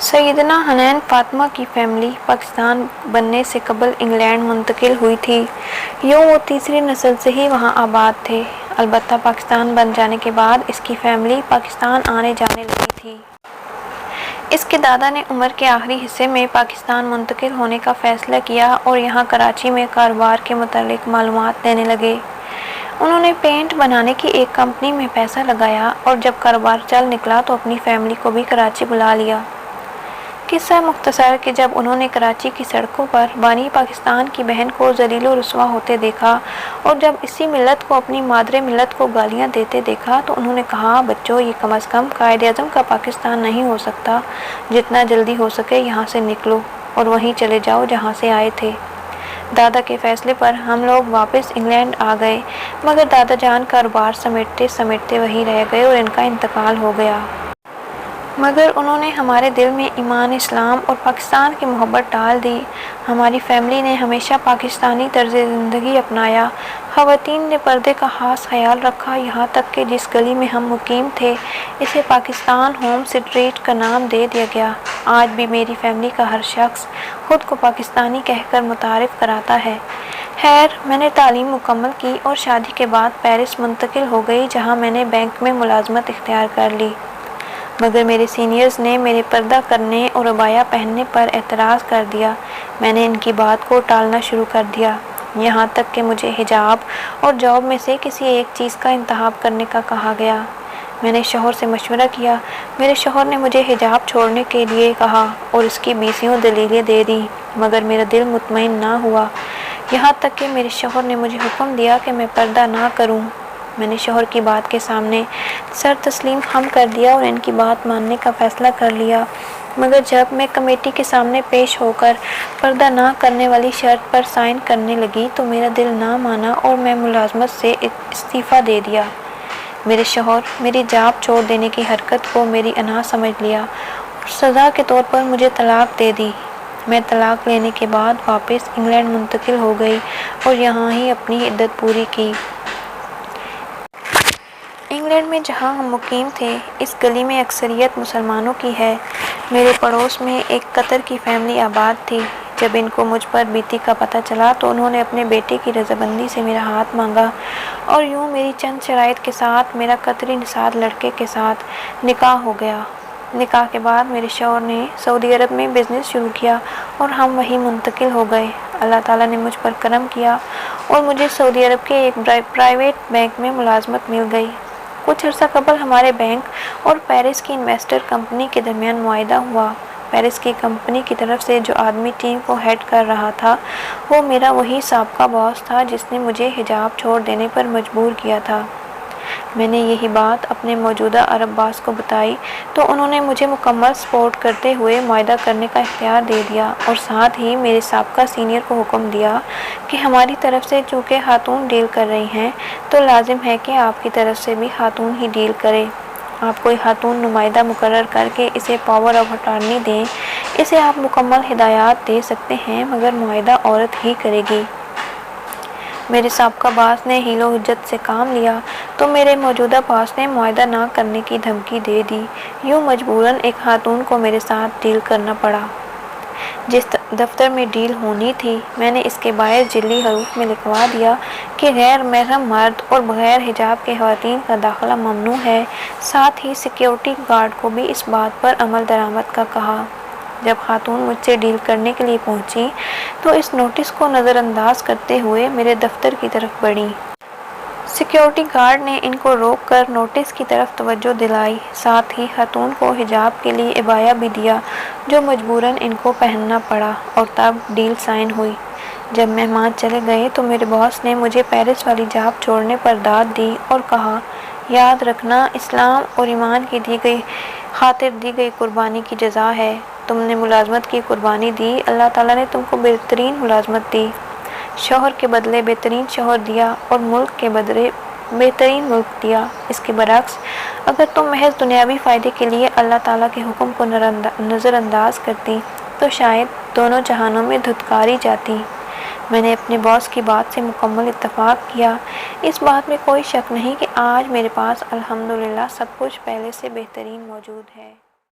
سیدنا حنین فاطمہ کی فیملی پاکستان بننے سے قبل انگلینڈ منتقل ہوئی تھی۔ یوں وہ تیسری نسل سے ہی وہاں آباد تھے۔ البتہ پاکستان بن جانے کے بعد اس کی فیملی پاکستان آنے جانے لگی تھی۔ اس کے دادا نے عمر کے آخری حصے میں پاکستان منتقل ہونے کا فیصلہ کیا اور یہاں کراچی میں کاروبار کے متعلق معلومات دینے لگے۔ انہوں نے پینٹ بنانے کی ایک کمپنی میں پیسہ لگایا اور جب کاروبار چل نکلا تو اپنی فیملی کو بھی کراچی بلا لیا۔ قصہ مختصر کہ جب انہوں نے کراچی کی سڑکوں پر بانی پاکستان کی بہن کو ذلیل و رسوا ہوتے دیکھا اور جب اسی ملت کو اپنی مادر ملت کو گالیاں دیتے دیکھا تو انہوں نے کہا، بچوں یہ کم از کم قائد اعظم کا پاکستان نہیں ہو سکتا، جتنا جلدی ہو سکے یہاں سے نکلو اور وہیں چلے جاؤ جہاں سے آئے تھے۔ دادا کے فیصلے پر ہم لوگ واپس انگلینڈ آ گئے، مگر دادا جان کاروبار سمیٹتے سمیٹتے وہیں رہ گئے اور ان کا انتقال ہو گیا۔ مگر انہوں نے ہمارے دل میں ایمان اسلام اور پاکستان کی محبت ڈال دی۔ ہماری فیملی نے ہمیشہ پاکستانی طرز زندگی اپنایا۔ خواتین نے پردے کا خاص خیال رکھا، یہاں تک کہ جس گلی میں ہم مقیم تھے اسے پاکستان ہوم اسٹریٹ کا نام دے دیا گیا۔ آج بھی میری فیملی کا ہر شخص خود کو پاکستانی کہہ کر متعارف کراتا ہے۔ خیر، میں نے تعلیم مکمل کی اور شادی کے بعد پیرس منتقل ہو گئی، جہاں میں نے بینک میں ملازمت اختیار کر لی۔ مگر میرے سینئرز نے میرے پردہ کرنے اور عبایا پہننے پر اعتراض کر دیا۔ میں نے ان کی بات کو ٹالنا شروع کر دیا، یہاں تک کہ مجھے حجاب اور جاب میں سے کسی ایک چیز کا انتخاب کرنے کا کہا گیا۔ میں نے شوہر سے مشورہ کیا۔ میرے شوہر نے مجھے حجاب چھوڑنے کے لیے کہا اور اس کی 20 دلیلیں دے دیں، مگر میرا دل مطمئن نہ ہوا، یہاں تک کہ میرے شوہر نے مجھے حکم دیا کہ میں پردہ نہ کروں۔ میں نے شوہر کی بات کے سامنے سر تسلیم خم کر دیا اور ان کی بات ماننے کا فیصلہ کر لیا، مگر جب میں کمیٹی کے سامنے پیش ہو کر پردہ نہ کرنے والی شرط پر سائن کرنے لگی تو میرا دل نہ مانا اور میں ملازمت سے استعفیٰ دے دیا۔ میرے شوہر میری جاب چھوڑ دینے کی حرکت کو میری انا سمجھ لیا اور سزا کے طور پر مجھے طلاق دے دی۔ میں طلاق لینے کے بعد واپس انگلینڈ منتقل ہو گئی اور یہاں ہی اپنی عدت پوری کی۔ انگلینڈ میں جہاں ہم مقیم تھے اس گلی میں اکثریت مسلمانوں کی ہے۔ میرے پڑوس میں ایک قطر کی فیملی آباد تھی۔ جب ان کو مجھ پر بیتی کا پتہ چلا تو انہوں نے اپنے بیٹے کی رضامندی سے میرا ہاتھ مانگا اور یوں میری چند شرائط کے ساتھ میرا قطری نژاد لڑکے کے ساتھ نکاح ہو گیا۔ نکاح کے بعد میرے شوہر نے سعودی عرب میں بزنس شروع کیا اور ہم وہیں منتقل ہو گئے۔ اللہ تعالیٰ نے مجھ پر کرم کیا اور مجھے سعودی عرب کے ایک پرائیویٹ بینک میں ملازمت مل گئی۔ کچھ عرصہ قبل ہمارے بینک اور پیرس کی انویسٹر کمپنی کے درمیان معاہدہ ہوا۔ پیرس کی کمپنی کی طرف سے جو آدمی ٹیم کو ہیڈ کر رہا تھا وہ میرا وہی سابقہ باس تھا جس نے مجھے حجاب چھوڑ دینے پر مجبور کیا تھا۔ میں نے یہی بات اپنے موجودہ عرب باس کو بتائی تو انہوں نے مجھے مکمل سپورٹ کرتے ہوئے معاہدہ کرنے کا اختیار دے دیا اور ساتھ ہی میرے سابقہ سینئر کو حکم دیا کہ ہماری طرف سے چونکہ خاتون ڈیل کر رہی ہیں تو لازم ہے کہ آپ کی طرف سے بھی خاتون ہی ڈیل کرے۔ آپ کوئی خاتون نمائندہ مقرر کر کے اسے پاور آف اٹارنی دیں، اسے آپ مکمل ہدایات دے سکتے ہیں، مگر معاہدہ عورت ہی کرے گی۔ میرے سابقہ باس نے حیل و حجت سے کام لیا تو میرے موجودہ باس نے معاہدہ نہ کرنے کی دھمکی دے دی۔ یوں مجبوراً ایک خاتون کو میرے ساتھ ڈیل کرنا پڑا۔ جس دفتر میں ڈیل ہونی تھی میں نے اس کے باعث جعلی حروف میں لکھوا دیا کہ غیر محرم مرد اور بغیر حجاب کے خواتین کا داخلہ ممنوع ہے۔ ساتھ ہی سیکیورٹی گارڈ کو بھی اس بات پر عمل درآمد کا کہا۔ جب خاتون مجھ سے ڈیل کرنے کے لیے پہنچی تو اس نوٹس کو نظر انداز کرتے ہوئے میرے دفتر کی طرف بڑھیں۔ سیکیورٹی گارڈ نے ان کو روک کر نوٹس کی طرف توجہ دلائی، ساتھ ہی خاتون کو حجاب کے لیے عبایا بھی دیا جو مجبوراً ان کو پہننا پڑا اور تب ڈیل سائن ہوئی۔ جب مہمان چلے گئے تو میرے باس نے مجھے پیرس والی جاب چھوڑنے پر داد دی اور کہا، یاد رکھنا اسلام اور ایمان کی خاطر دی گئی قربانی کی جزا ہے۔ تم نے ملازمت کی قربانی دی، اللہ تعالیٰ نے تم کو بہترین ملازمت دی، شوہر کے بدلے بہترین شوہر دیا اور ملک کے بدلے بہترین ملک دیا۔ اس کے برعکس اگر تم محض دنیاوی فائدے کے لیے اللہ تعالیٰ کے حکم کو نظر انداز کرتی تو شاید دونوں جہانوں میں دھتکاری جاتی۔ میں نے اپنے باس کی بات سے مکمل اتفاق کیا۔ اس بات میں کوئی شک نہیں کہ آج میرے پاس الحمدللہ سب کچھ پہلے سے بہترین موجود ہے۔